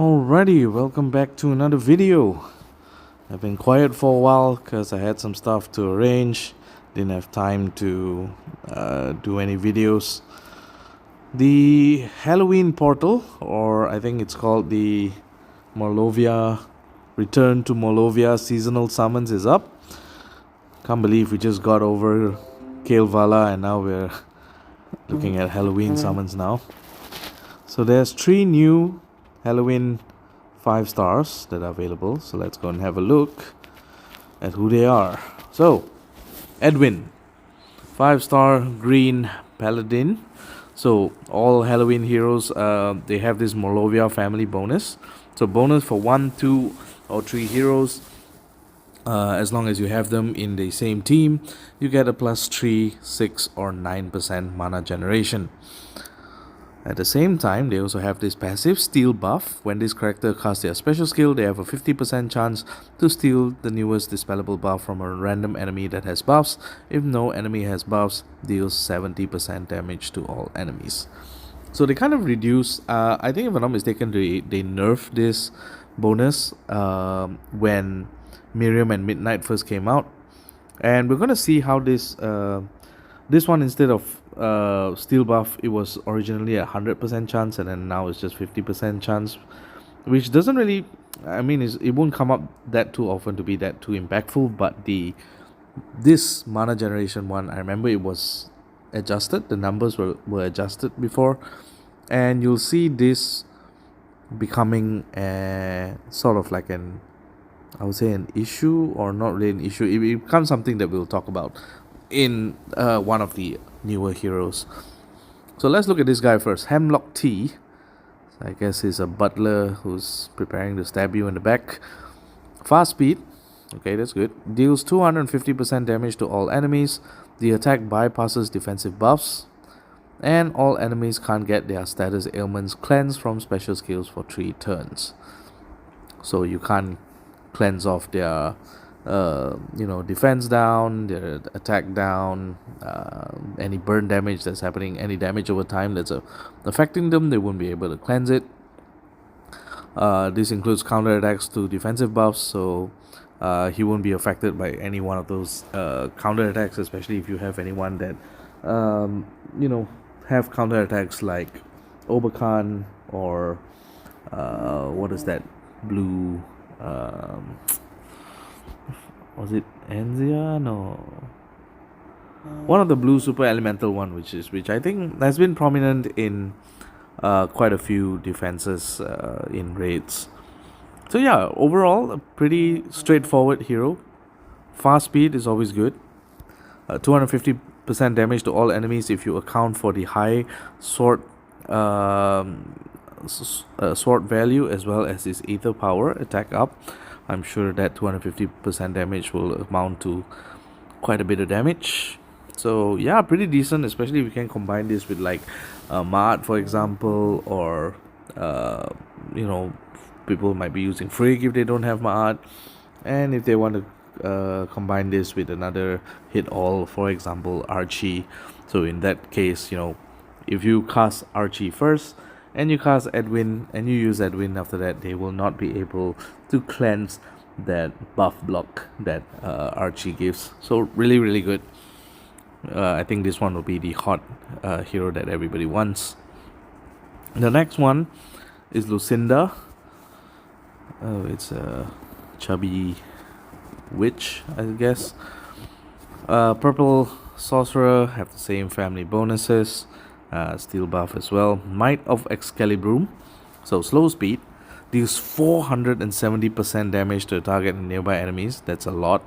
Alrighty, welcome back to another video. I've been quiet for a while because I had some stuff to arrange. Didn't have time to do any videos. The Halloween portal, or I think it's called the Morlovia Return to Morlovia seasonal summons, is up. Can't believe we just got over Kalevala and now we're looking at Halloween summons now. So there's 3 new Halloween 5 stars that are available. So let's go and have a look at who they are. So, Edwin, 5-star green paladin. So all Halloween heroes, they have this Morlovia Family bonus. So bonus for 1, 2, or 3 heroes. As long as you have them in the same team, you get a plus 3, 6, or 9% mana generation. At the same time, they also have this passive steal buff. When this character casts their special skill, they have a 50% chance to steal the newest dispellable buff from a random enemy that has buffs. If no enemy has buffs, deals 70% damage to all enemies. So they kind of reduce, I think if I'm not mistaken, they nerfed this bonus when Miriam and Midnight first came out. And we're going to see how this one, instead of steel buff, it was originally a 100% chance, and then now it's just 50% chance, which doesn't really, it won't come up that too often to be that too impactful. But this mana generation one, I remember it was adjusted, the numbers were adjusted before, and you'll see this becoming a sort of like I would say an issue, or not really an issue. It becomes something that we'll talk about in one of the newer heroes. So let's look at this guy first. Hemlock Tea. I guess he's a butler who's preparing to stab you in the back. Fast speed. Okay, that's good. Deals 250% damage to all enemies. The attack bypasses defensive buffs. And all enemies can't get their status ailments cleansed from special skills for 3 turns. So you can't cleanse off their defense down, their attack down, any burn damage that's happening, any damage over time that's affecting them, they won't be able to cleanse it. This includes counter attacks to defensive buffs, so he won't be affected by any one of those counter attacks, especially if you have anyone that have counter attacks like Oberkan or what is that blue, was it Enzia? No. One of the blue super elemental one, which I think has been prominent in quite a few defenses in raids. So yeah, overall a pretty straightforward hero. Fast speed is always good. 250% damage to all enemies if you account for the high sword sword value, as well as his ether power attack up. I'm sure that 250% damage will amount to quite a bit of damage. So yeah, pretty decent, especially if you can combine this with like Mart, for example, or people might be using Frigg if they don't have Mart, and if they want to combine this with another hit all, for example Archie. So in that case, if you cast Archie first and you cast Edwin and you use Edwin after that, they will not be able to cleanse that buff block that Archie gives. So really, really good. I think this one will be the hot hero that everybody wants. The next one is Lucinda. Oh, it's a chubby witch, I guess. Purple sorcerer, have the same family bonuses. Steel buff as well. Might of Excalibur. So slow speed. Deals 470% damage to the target and nearby enemies. That's a lot.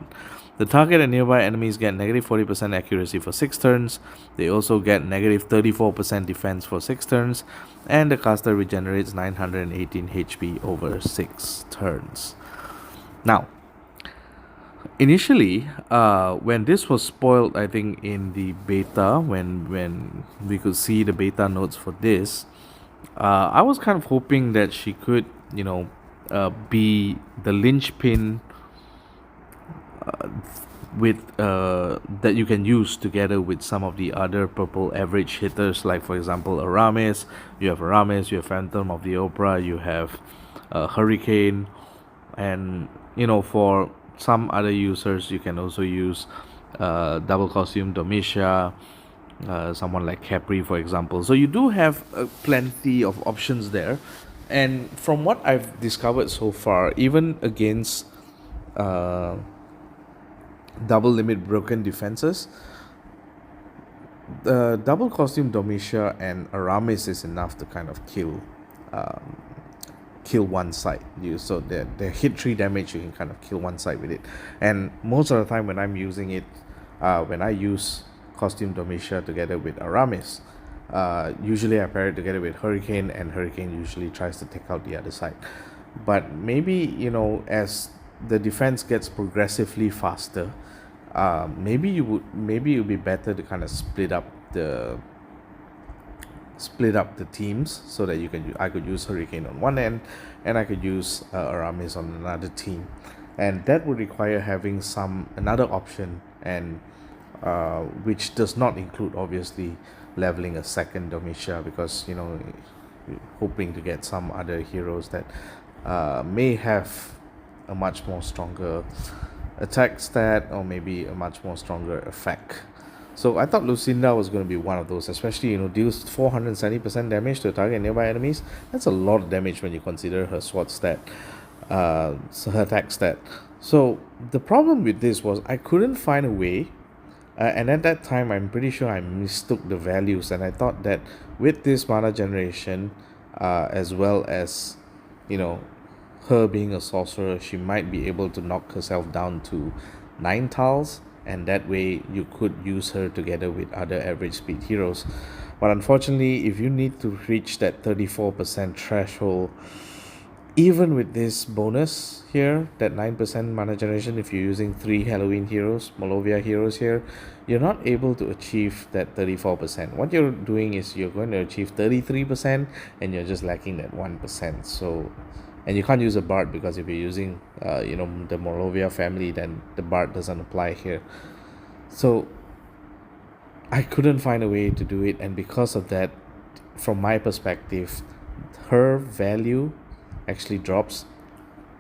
The target and nearby enemies get negative 40% accuracy for 6 turns. They also get negative 34% defense for 6 turns. And the caster regenerates 918 HP over 6 turns. Now, initially, when this was spoiled, I think in the beta, when we could see the beta notes for this, I was kind of hoping that she could, be the linchpin with that you can use together with some of the other purple average hitters, like for example Aramis. You have Phantom of the Opera, you have Hurricane, and for some other users you can also use double costume Domitia, someone like Capri, for example. So you do have plenty of options there, and from what I've discovered so far, even against uh, double limit broken defenses, the double costume Domitia and Aramis is enough to kind of um, kill one side. So the hit 3 damage, you can kind of kill one side with it. And most of the time when I'm using it, when I use costume Domitia together with Aramis, usually I pair it together with Hurricane, and Hurricane usually tries to take out the other side. But maybe, as the defense gets progressively faster, maybe it would be better to kind of split up the teams, so that I could use Hurricane on one end, and I could use Aramis on another team, and that would require having another option, and which does not include obviously leveling a second Domitia, because hoping to get some other heroes that may have a much more stronger attack stat, or maybe a much more stronger effect. So I thought Lucinda was going to be one of those, especially deals 470% damage to target nearby enemies. That's a lot of damage when you consider her sword stat, so her attack stat. So the problem with this was I couldn't find a way, and at that time I'm pretty sure I mistook the values, and I thought that with this mana generation, as well as her being a sorcerer, she might be able to knock herself down to 9 tiles, and that way you could use her together with other average speed heroes. But unfortunately, if you need to reach that 34% threshold, even with this bonus here, that 9% mana generation, if you're using 3 Halloween heroes, Morlovia heroes here, you're not able to achieve that 34%. What you're doing is you're going to achieve 33%, and you're just lacking that 1%. So, and you can't use a Bard, because if you're using the Morlovia family, then the Bard doesn't apply here. So I couldn't find a way to do it, and because of that, from my perspective, her value actually drops,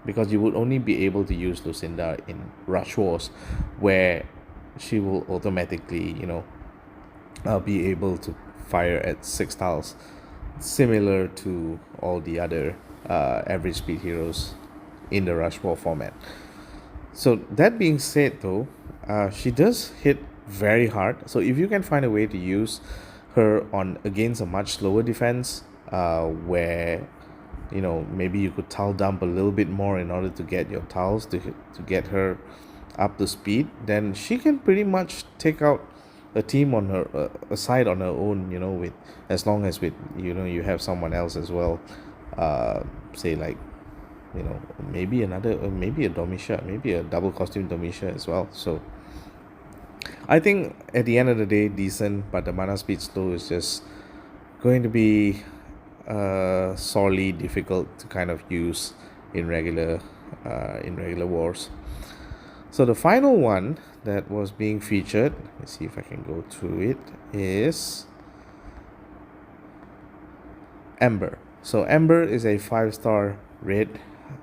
because you would only be able to use Lucinda in Rush Wars, where she will automatically be able to fire at 6 tiles, similar to all the other average speed heroes in the Rush War format. So that being said, though, she does hit very hard. So if you can find a way to use her on against a much slower defense, where maybe you could tile dump a little bit more in order to get your tiles to get her up to speed, then she can pretty much take out a team on her side on her own, with, as long as with you have someone else as well, say like maybe maybe a Domitia, maybe a double costume Domitia as well. So I think at the end of the day, decent, but the mana speed slow is just going to be sorely difficult to kind of use in regular wars. So the final one that was being featured, let's see if I can go through it, is Ember. So Ember is a 5-star red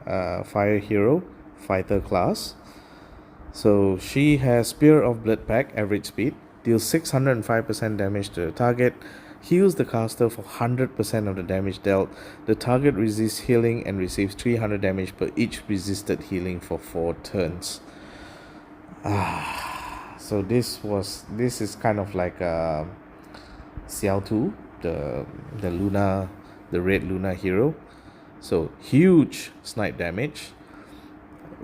fire hero fighter class. So she has Spear of Blood Pact, average speed, deals 605% damage to the target, heals the caster for 100% of the damage dealt. The target resists healing and receives 300 damage per each resisted healing for 4 turns. So this is kind of like Xiao2, the red Luna hero. So huge snipe damage.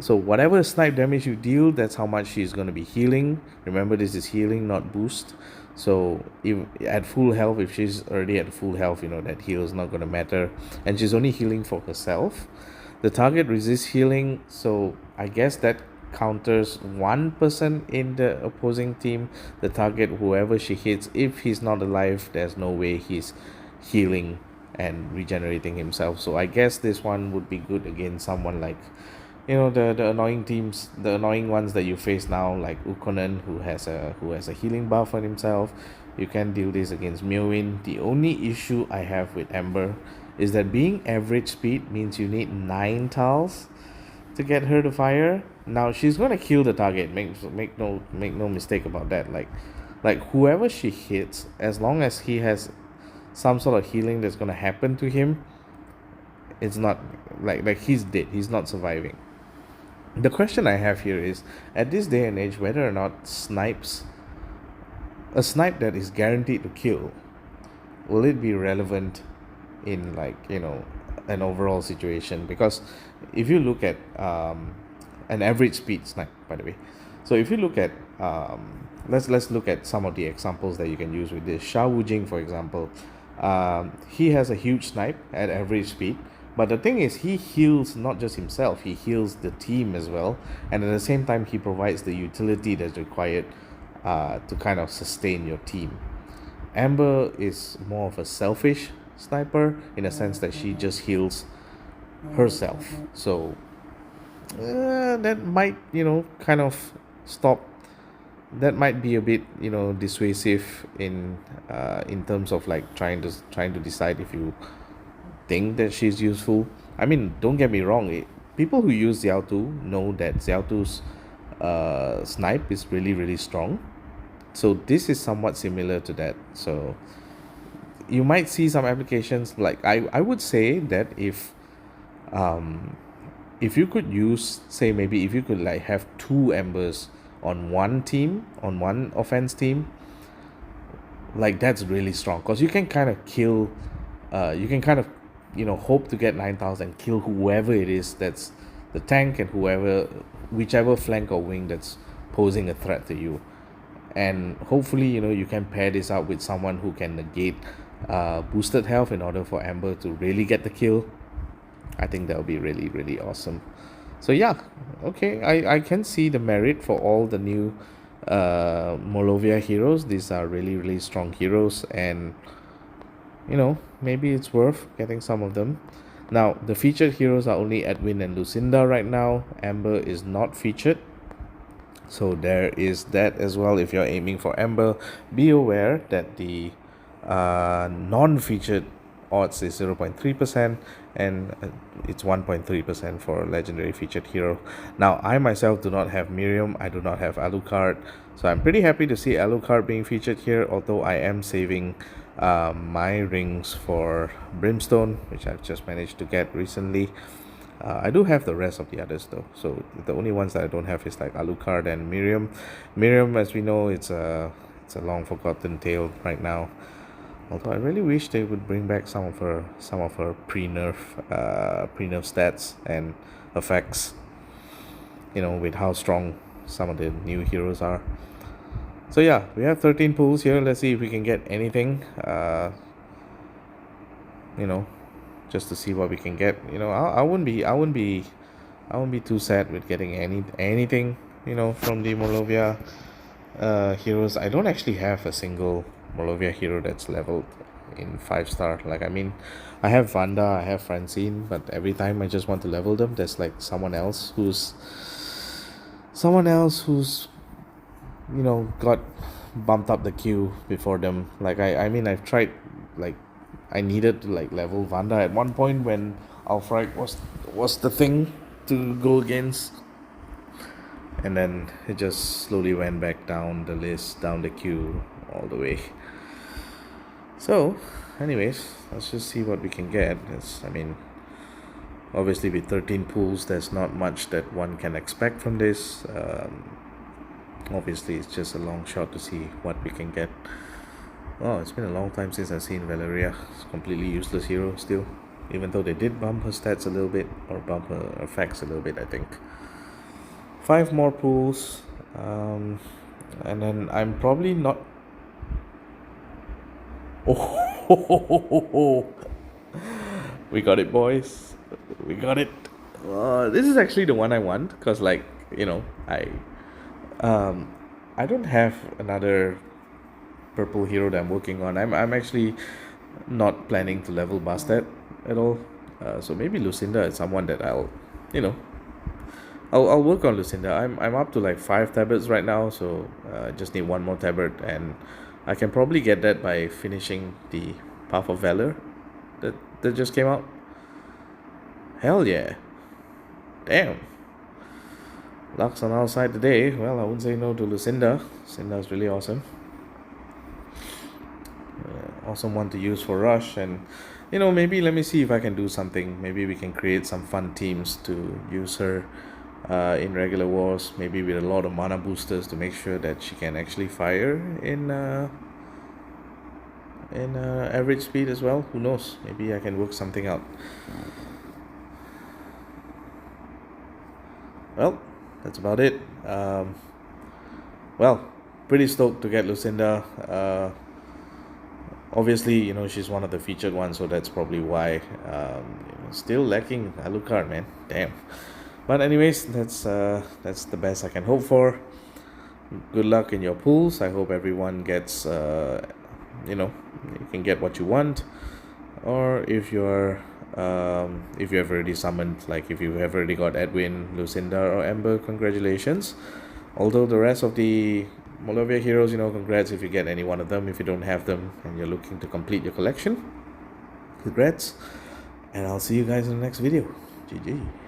So whatever snipe damage you deal, that's how much she's going to be healing. Remember, this is healing, not boost. So if at full health, if she's already at full health, that heal is not going to matter, and she's only healing for herself. The target resists healing, so I guess that counters 1% in the opposing team. The target, whoever she hits, if he's not alive, there's no way he's healing and regenerating himself. So I guess this one would be good against someone like the annoying teams, the annoying ones that you face now, like Ukonen, who has a healing buff on himself. You can deal this against Mewin. The only issue I have with Ember is that being average speed means you need 9 tiles to get her to fire. Now she's gonna kill the target. Make no mistake about that. Like whoever she hits, as long as he has some sort of healing that's gonna happen to him, it's not like he's dead. He's not surviving. The question I have here is, at this day and age, whether or not a snipe that is guaranteed to kill, will it be relevant in, like, an overall situation? Because if you look at an average speed snipe, by the way, so if you look at let's look at some of the examples that you can use with this. Sha Wu Jing, for example, he has a huge snipe at average speed, but the thing is, he heals not just himself, he heals the team as well, and at the same time he provides the utility that's required to kind of sustain your team. Amber is more of a selfish sniper in a sense that she just heals herself. So that might, kind of stop. That might be a bit, dissuasive in terms of like trying to decide if you think that she's useful. I mean, don't get me wrong. People who use Xiao Tu know that Xiao Tu's snipe is really really strong. So this is somewhat similar to that. So you might see some applications, like I would say that if you could use, say, maybe if you could like have 2 embers on one team, on one offense team, like that's really strong, because you can kind of kill you can kind of hope to get 9,000 and kill whoever it is that's the tank, and whichever flank or wing that's posing a threat to you. And hopefully you can pair this up with someone who can negate boosted health in order for Amber to really get the kill. I think that would be really really awesome. So yeah, okay, I can see the merit for all the new Morlovia heroes. These are really really strong heroes, and maybe it's worth getting some of them. Now the featured heroes are only Edwin and Lucinda right now. Amber is not featured, so there is that as well. If you're aiming for Amber, be aware that the non-featured odds is 0.3%, and it's 1.3% for a legendary featured hero. Now I myself do not have Miriam, I do not have Alucard, so I'm pretty happy to see Alucard being featured here, although I am saving my rings for Brimstone, which I've just managed to get recently. I do have the rest of the others though, so the only ones that I don't have is like Alucard and Miriam. Miriam, as we know, it's a long forgotten tale right now. Although I really wish they would bring back some of her pre-nerf stats and effects, with how strong some of the new heroes are. So yeah, we have 13 pulls here. Let's see if we can get anything. Just to see what we can get. I wouldn't be too sad with getting anything. From the Morlovia heroes. I don't actually have a single Morlovia hero that's leveled in 5-star. Like, I mean, I have Vanda, I have Francine, but every time I just want to level them, there's like someone else who's got bumped up the queue before them. Like, I mean, I've tried, like, I needed to like level Vanda at one point when Alfred was the thing to go against, and then it just slowly went back down the list, down the queue, all the way. So anyways, let's just see what we can get. Obviously with 13 pools, there's not much that one can expect from this. Obviously it's just a long shot to see what we can get. Oh, it's been a long time since I've seen Valeria. It's a completely useless hero still, even though they did bump her stats a little bit, or bump her effects a little bit, I think. 5 more pools, and then I'm probably not. Oh, we got it, boys. We got it. This is actually the one I want, because I don't have another purple hero that I'm working on. I'm actually not planning to level Bastet at all. So maybe Lucinda is someone that I'll work on Lucinda. I'm up to like 5 tablets right now, so just need 1 more tablet, and I can probably get that by finishing the Path of Valor. that just came out? Hell yeah. Damn. Luck's on our side today. Well, I wouldn't say no to Lucinda. Lucinda's really awesome. Awesome one to use for rush, and maybe let me see if I can do something. Maybe we can create some fun teams to use her in regular wars, maybe with a lot of mana boosters to make sure that she can actually fire in average speed as well. Who knows, maybe I can work something out. Well, that's about it. Well, pretty stoked to get Lucinda. Obviously, she's one of the featured ones, so that's probably why. Still lacking Alucard, man. Damn. But anyways, that's the best I can hope for. Good luck in your pools. I hope everyone gets, you can get what you want. Or if if you have already summoned, like if you have already got Edwin, Lucinda, or Ember, congratulations. Although the rest of the Morlovia heroes, congrats if you get any one of them. If you don't have them and you're looking to complete your collection, congrats. And I'll see you guys in the next video. GG.